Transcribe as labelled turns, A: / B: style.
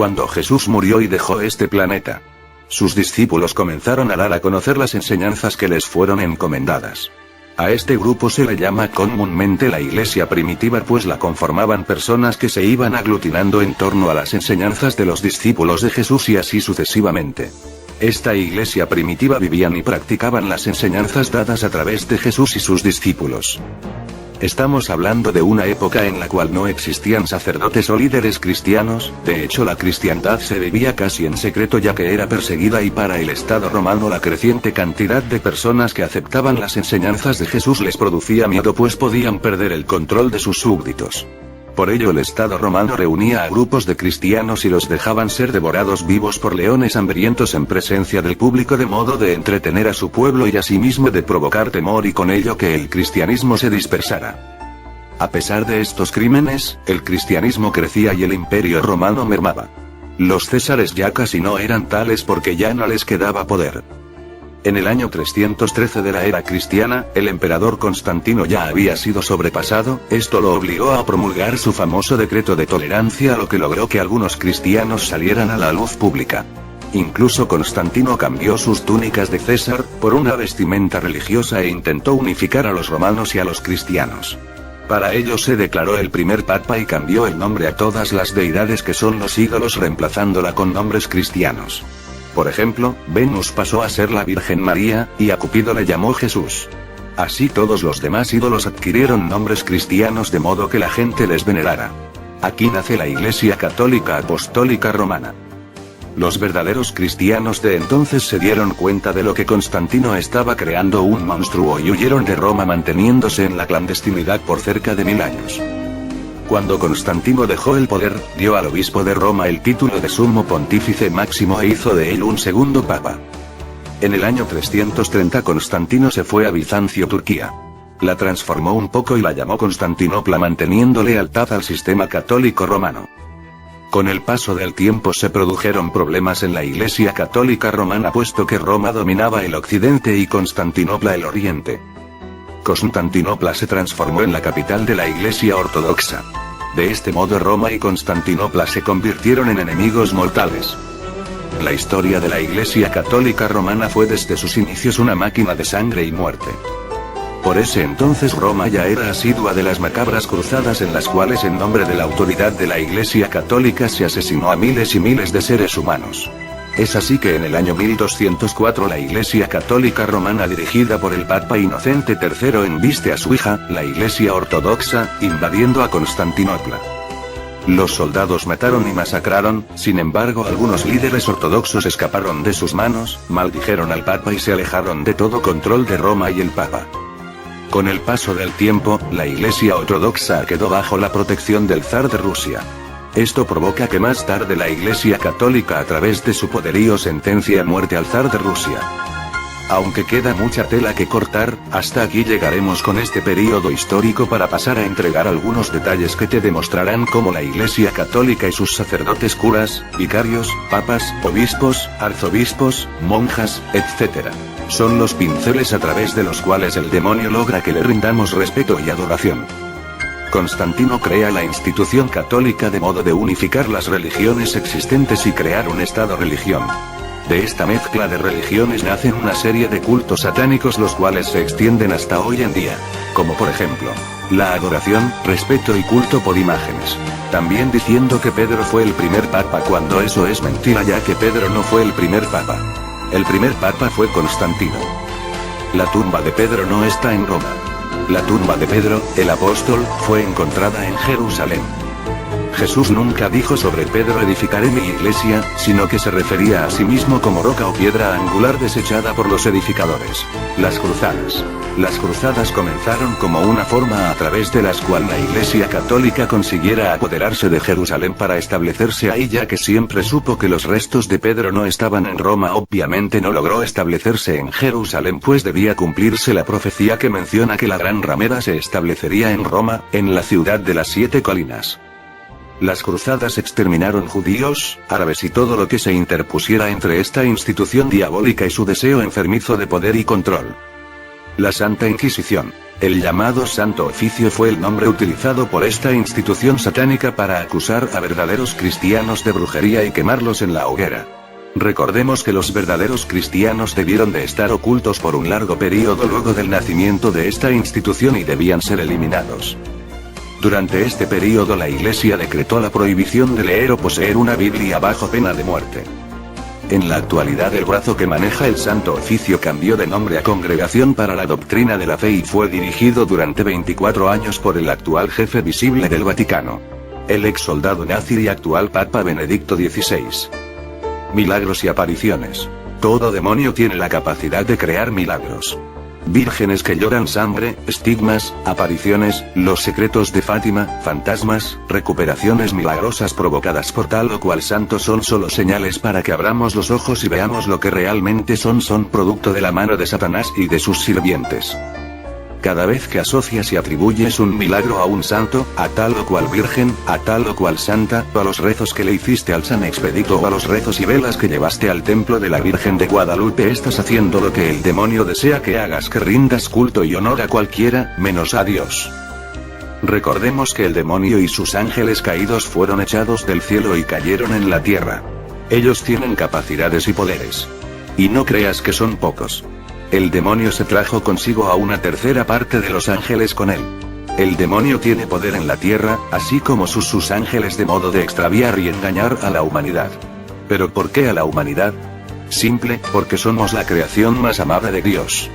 A: cuando Jesús murió y dejó este planeta. Sus discípulos comenzaron a dar a conocer las enseñanzas que les fueron encomendadas. A este grupo se le llama comúnmente la iglesia primitiva, pues la conformaban personas que se iban aglutinando en torno a las enseñanzas de los discípulos de Jesús y así sucesivamente. Esta iglesia primitiva vivían y practicaban las enseñanzas dadas a través de Jesús y sus discípulos. Estamos hablando de una época en la cual no existían sacerdotes o líderes cristianos, de hecho la cristiandad se vivía casi en secreto ya que era perseguida, y para el Estado romano la creciente cantidad de personas que aceptaban las enseñanzas de Jesús les producía miedo, pues podían perder el control de sus súbditos. Por ello el Estado romano reunía a grupos de cristianos y los dejaban ser devorados vivos por leones hambrientos en presencia del público, de modo de entretener a su pueblo y asimismo de provocar temor y con ello que el cristianismo se dispersara. A pesar de estos crímenes, el cristianismo crecía y el imperio romano mermaba. Los césares ya casi no eran tales porque ya no les quedaba poder. En el año 313 de la era cristiana, el emperador Constantino ya había sido sobrepasado, esto lo obligó a promulgar su famoso decreto de tolerancia, lo que logró que algunos cristianos salieran a la luz pública. Incluso Constantino cambió sus túnicas de César por una vestimenta religiosa e intentó unificar a los romanos y a los cristianos. Para ello se declaró el primer papa y cambió el nombre a todas las deidades que son los ídolos, reemplazándola con nombres cristianos. Por ejemplo, Venus pasó a ser la Virgen María, y a Cupido le llamó Jesús. Así todos los demás ídolos adquirieron nombres cristianos de modo que la gente les venerara. Aquí nace la Iglesia Católica Apostólica Romana. Los verdaderos cristianos de entonces se dieron cuenta de lo que Constantino estaba creando un monstruo y huyeron de Roma, manteniéndose en la clandestinidad por cerca de 1000 años. Cuando Constantino dejó el poder, dio al obispo de Roma el título de sumo pontífice máximo e hizo de él un segundo papa. En el año 330 Constantino se fue a Bizancio, Turquía. La transformó un poco y la llamó Constantinopla, manteniendo lealtad al sistema católico romano. Con el paso del tiempo se produjeron problemas en la Iglesia Católica Romana, puesto que Roma dominaba el occidente y Constantinopla el oriente. Constantinopla se transformó en la capital de la Iglesia Ortodoxa. De este modo Roma y Constantinopla se convirtieron en enemigos mortales. La historia de la Iglesia Católica Romana fue desde sus inicios una máquina de sangre y muerte. Por ese entonces Roma ya era asidua de las macabras cruzadas en las cuales en nombre de la autoridad de la Iglesia Católica se asesinó a miles y miles de seres humanos. Es así que en el año 1204 la Iglesia Católica Romana, dirigida por el Papa Inocente III, embiste a su hija, la Iglesia Ortodoxa, invadiendo a Constantinopla. Los soldados mataron y masacraron, sin embargo algunos líderes ortodoxos escaparon de sus manos, maldijeron al Papa y se alejaron de todo control de Roma y el Papa. Con el paso del tiempo, la Iglesia Ortodoxa quedó bajo la protección del zar de Rusia. Esto provoca que más tarde la Iglesia Católica, a través de su poderío, sentencie a muerte al zar de Rusia. Aunque queda mucha tela que cortar, hasta aquí llegaremos con este período histórico para pasar a entregar algunos detalles que te demostrarán cómo la Iglesia Católica y sus sacerdotes, curas, vicarios, papas, obispos, arzobispos, monjas, etc. son los pinceles a través de los cuales el demonio logra que le rindamos respeto y adoración. Constantino crea la institución católica de modo de unificar las religiones existentes y crear un estado-religión. De esta mezcla de religiones nacen una serie de cultos satánicos, los cuales se extienden hasta hoy en día, como por ejemplo, la adoración, respeto y culto por imágenes. También diciendo que Pedro fue el primer papa, cuando eso es mentira, ya que Pedro no fue el primer papa. El primer papa fue Constantino. La tumba de Pedro no está en Roma. La tumba de Pedro, el apóstol, fue encontrada en Jerusalén. Jesús nunca dijo sobre Pedro edificaré mi iglesia, sino que se refería a sí mismo como roca o piedra angular desechada por los edificadores. Las cruzadas. Las cruzadas comenzaron como una forma a través de las cual la Iglesia Católica consiguiera apoderarse de Jerusalén para establecerse ahí, ya que siempre supo que los restos de Pedro no estaban en Roma. Obviamente no logró establecerse en Jerusalén, pues debía cumplirse la profecía que menciona que la gran ramera se establecería en Roma, en la ciudad de las 7 colinas. Las cruzadas exterminaron judíos, árabes y todo lo que se interpusiera entre esta institución diabólica y su deseo enfermizo de poder y control. La Santa Inquisición. El llamado Santo Oficio fue el nombre utilizado por esta institución satánica para acusar a verdaderos cristianos de brujería y quemarlos en la hoguera. Recordemos que los verdaderos cristianos debieron de estar ocultos por un largo periodo luego del nacimiento de esta institución y debían ser eliminados. Durante este periodo la Iglesia decretó la prohibición de leer o poseer una Biblia bajo pena de muerte. En la actualidad el brazo que maneja el Santo Oficio cambió de nombre a Congregación para la Doctrina de la Fe y fue dirigido durante 24 años por el actual jefe visible del Vaticano. El ex soldado nazi y actual Papa Benedicto XVI. Milagros y apariciones. Todo demonio tiene la capacidad de crear milagros. Vírgenes que lloran sangre, estigmas, apariciones, los secretos de Fátima, fantasmas, recuperaciones milagrosas provocadas por tal o cual santo son solo señales para que abramos los ojos y veamos lo que realmente son producto de la mano de Satanás y de sus sirvientes. Cada vez que asocias y atribuyes un milagro a un santo, a tal o cual virgen, a tal o cual santa, o a los rezos que le hiciste al San Expedito o a los rezos y velas que llevaste al templo de la Virgen de Guadalupe, estás haciendo lo que el demonio desea que hagas, que rindas culto y honor a cualquiera, menos a Dios. Recordemos que el demonio y sus ángeles caídos fueron echados del cielo y cayeron en la tierra. Ellos tienen capacidades y poderes. Y no creas que son pocos. El demonio se trajo consigo a una tercera parte de los ángeles con él. El demonio tiene poder en la tierra, así como sus ángeles, de modo de extraviar y engañar a la humanidad. ¿Pero por qué a la humanidad? Simple, porque somos la creación más amada de Dios.